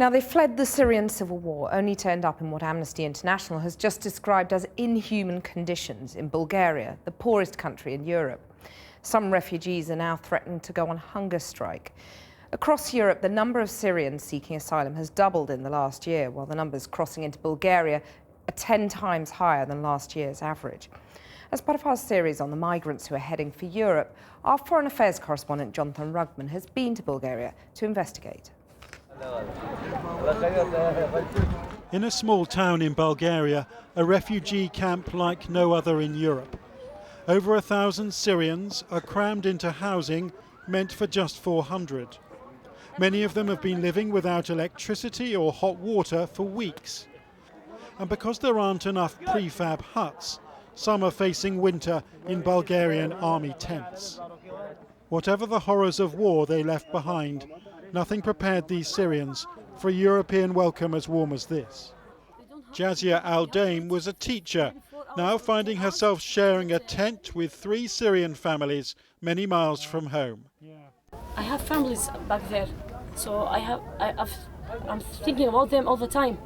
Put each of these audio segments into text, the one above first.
Now, they fled the Syrian civil war, only to end up in what Amnesty International has just described as inhuman conditions in Bulgaria, the poorest country in Europe. Some refugees are now threatening to go on hunger strike. Across Europe, the number of Syrians seeking asylum has doubled in the last year, while the numbers crossing into Bulgaria are 10 times higher than last year's average. As part of our series on the migrants who are heading for Europe, our Foreign Affairs correspondent Jonathan Rugman has been to Bulgaria to investigate. In a small town in Bulgaria, a refugee camp like no other in Europe. Over 1,000 Syrians are crammed into housing meant for just 400. Many of them have been living without electricity or hot water for weeks. And because there aren't enough prefab huts, some are facing winter in Bulgarian army tents. Whatever the horrors of war they left behind, nothing prepared these Syrians for a European welcome as warm as this. Jazia Al-Daim was a teacher, now finding herself sharing a tent with 3 Syrian families many miles from home. I have families back there, so I'm thinking about them all the time.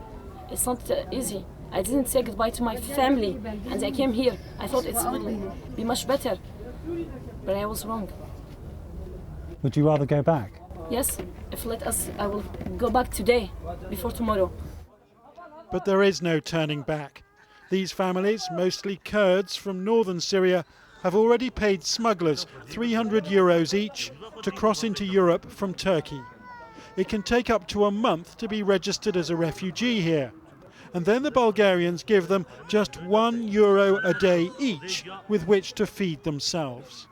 It's not easy. I didn't say goodbye to my family, and I came here. I thought it would be much better, but I was wrong. Would you rather go back? Yes, if let us, I will go back today, before tomorrow. But there is no turning back. These families, mostly Kurds from northern Syria, have already paid smugglers €300 each to cross into Europe from Turkey. It can take up to a month to be registered as a refugee here. And then the Bulgarians give them just €1 a day each with which to feed themselves.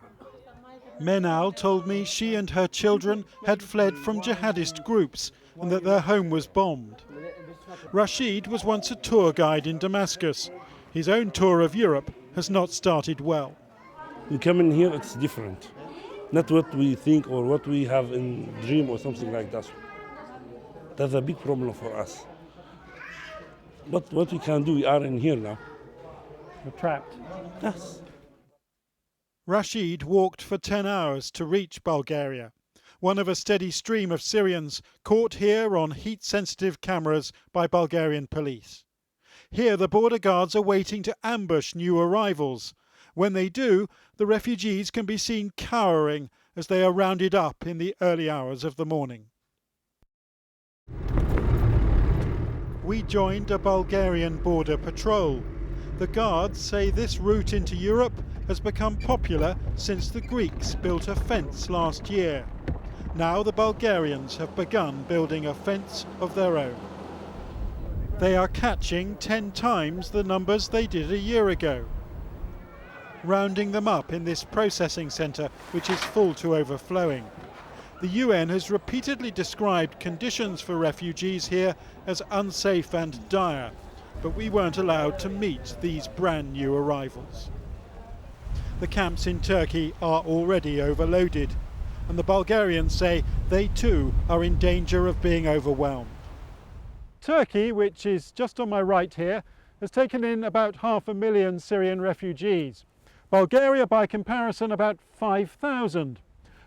Menal told me she and her children had fled from jihadist groups and that their home was bombed. Rashid was once a tour guide in Damascus. His own tour of Europe has not started well. We come in here, it's different. Not what we think or what we have in dream or something like that. That's a big problem for us. But what we can do, we are in here now. You're trapped? Yes. Rashid walked for 10 hours to reach Bulgaria, one of a steady stream of Syrians caught here on heat-sensitive cameras by Bulgarian police. Here the border guards are waiting to ambush new arrivals. When they do, the refugees can be seen cowering as they are rounded up in the early hours of the morning. We joined a Bulgarian border patrol. The guards say this route into Europe has become popular since the Greeks built a fence last year. Now the Bulgarians have begun building a fence of their own. They are catching 10 times the numbers they did a year ago, rounding them up in this processing centre, which is full to overflowing. The UN has repeatedly described conditions for refugees here as unsafe and dire, but we weren't allowed to meet these brand new arrivals. The camps in Turkey are already overloaded, and the Bulgarians say they too are in danger of being overwhelmed. Turkey, which is just on my right here, has taken in about 500,000 Syrian refugees. Bulgaria, by comparison, about 5,000.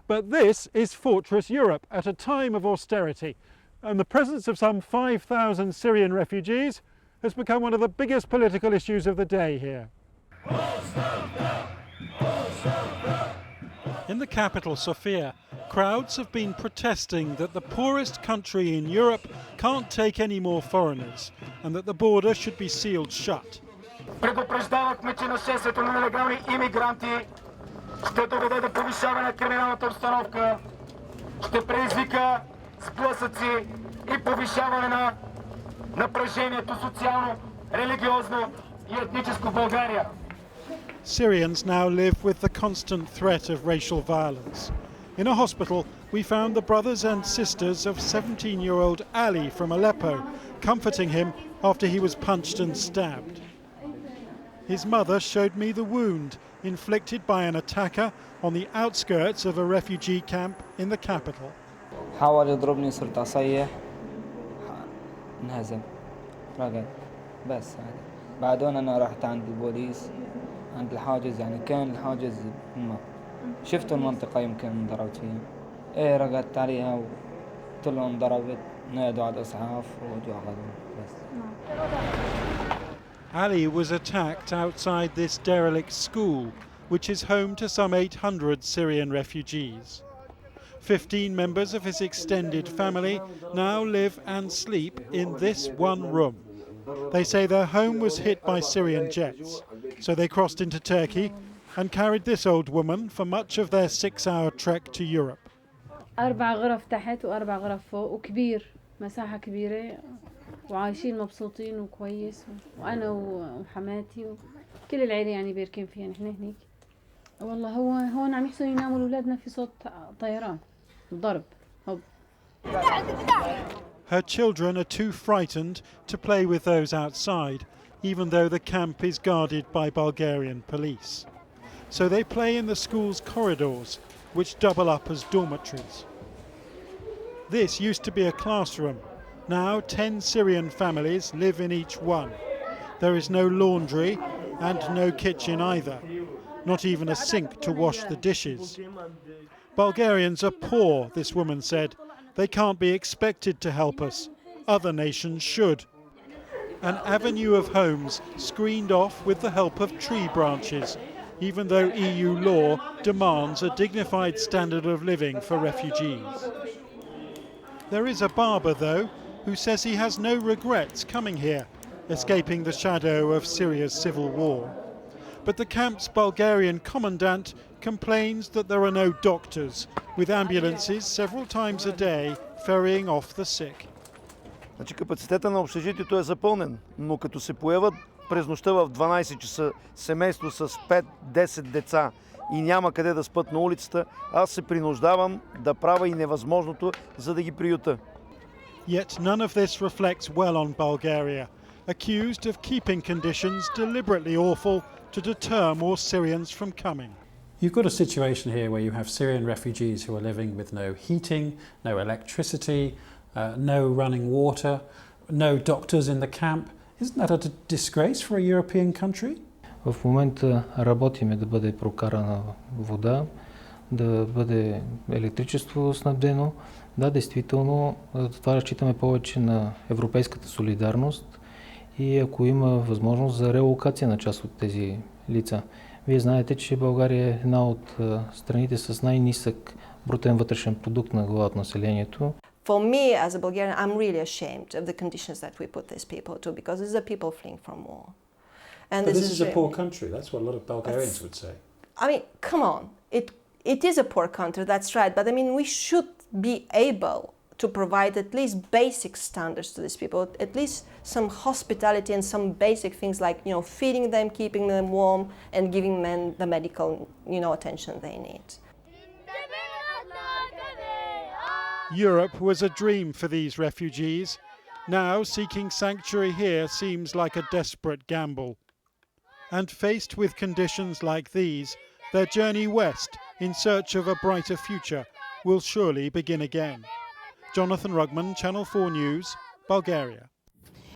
But this is Fortress Europe at a time of austerity, and the presence of some 5,000 Syrian refugees has become one of the biggest political issues of the day here. In the capital, Sofia, crowds have been protesting that the poorest country in Europe can't take any more foreigners and that the border should be sealed shut. Предупреждавахме, че нашествието на нелегални имигранти ще доведе до повишаване на криминалната обстановка, ще предизвика сблъсъци и повишаване на напрежението социално, религиозно и етническо в България. Syrians now live with the constant threat of racial violence. In a hospital, we found the brothers and sisters of 17-year-old Ali from Aleppo, comforting him after he was punched and stabbed. His mother showed me the wound inflicted by an attacker on the outskirts of a refugee camp in the capital. حاول يضربني صرت أصيح انهزم رقد بس هذا بعدين أنا رحت عند البوليس عند الحاجز يعني كان الحاجز شفت المنطقة يمكن انضربت فيها رقدت عليها وقلت لهم ضربت نقعدوا على الإسعاف وودوا أخذهم بس. Ali was attacked outside this derelict school, which is home to some 800 Syrian refugees. 15 members of his extended family now live and sleep in this one room. They say their home was hit by Syrian jets, so they crossed into Turkey and carried this old woman for much of their 6-hour trek to Europe. 4 غرف تحت و4 غرف فوق وكبير مساحة كبيرة وعايشين مبسوطين وكويس وأنا وحماتي وكل العيلة يعني بيركين فيها نحن هنيك. والله هون عم يحسنوا يناموا أولادنا في صوت طيران وضرب. Her children are too frightened to play with those outside, even though the camp is guarded by Bulgarian police. So they play in the school's corridors, which double up as dormitories. This used to be a classroom. Now 10 Syrian families live in each one. There is no laundry and no kitchen either, not even a sink to wash the dishes. Bulgarians are poor, this woman said. They can't be expected to help us. Other nations should. An avenue of homes screened off with the help of tree branches, even though EU law demands a dignified standard of living for refugees. There is a barber, though, who says he has no regrets coming here, escaping the shadow of Syria's civil war. But the camp's Bulgarian commandant complains that there are no doctors, with ambulances several times a day ferrying off the sick. Значи капацитета на общежитието е запълнен, но като се появят през нощта в 12 часа семейство с 5-10 деца и няма къде да спят на улицата, аз се принуждавам да правя и невъзможното, за да ги приюта. Yet none of this reflects well on Bulgaria, accused of keeping conditions deliberately awful to deter more Syrians from coming. You've got a situation here where you have Syrian refugees who are living with no heating, no electricity, no running water, no doctors in the camp. Isn't that a disgrace for a European country? В момента работиме да бъде прокарана вода, да бъде електричество снабдено. Да, действително, това разчитаме повече на европейската солидарност и ако има възможност за релокация на част от тези лица. Вие знаете, че България е една от страните с най-нисък брутен вътрешен продукт на глава от населението. For me, as a Bulgarian, I'm really ashamed of the conditions that we put these people to, because these are people fleeing from war. And but this is a poor country. That's what a lot of Bulgarians would say. I mean, come on. It is a poor country, that's right. But I mean, we should be able to provide at least basic standards to these people, at least some hospitality and some basic things like, feeding them, keeping them warm, and giving them the medical, attention they need. Europe was a dream for these refugees. Now seeking sanctuary here seems like a desperate gamble. And faced with conditions like these, their journey west in search of a brighter future will surely begin again. Jonathan Rugman, Channel 4 News, Bulgaria.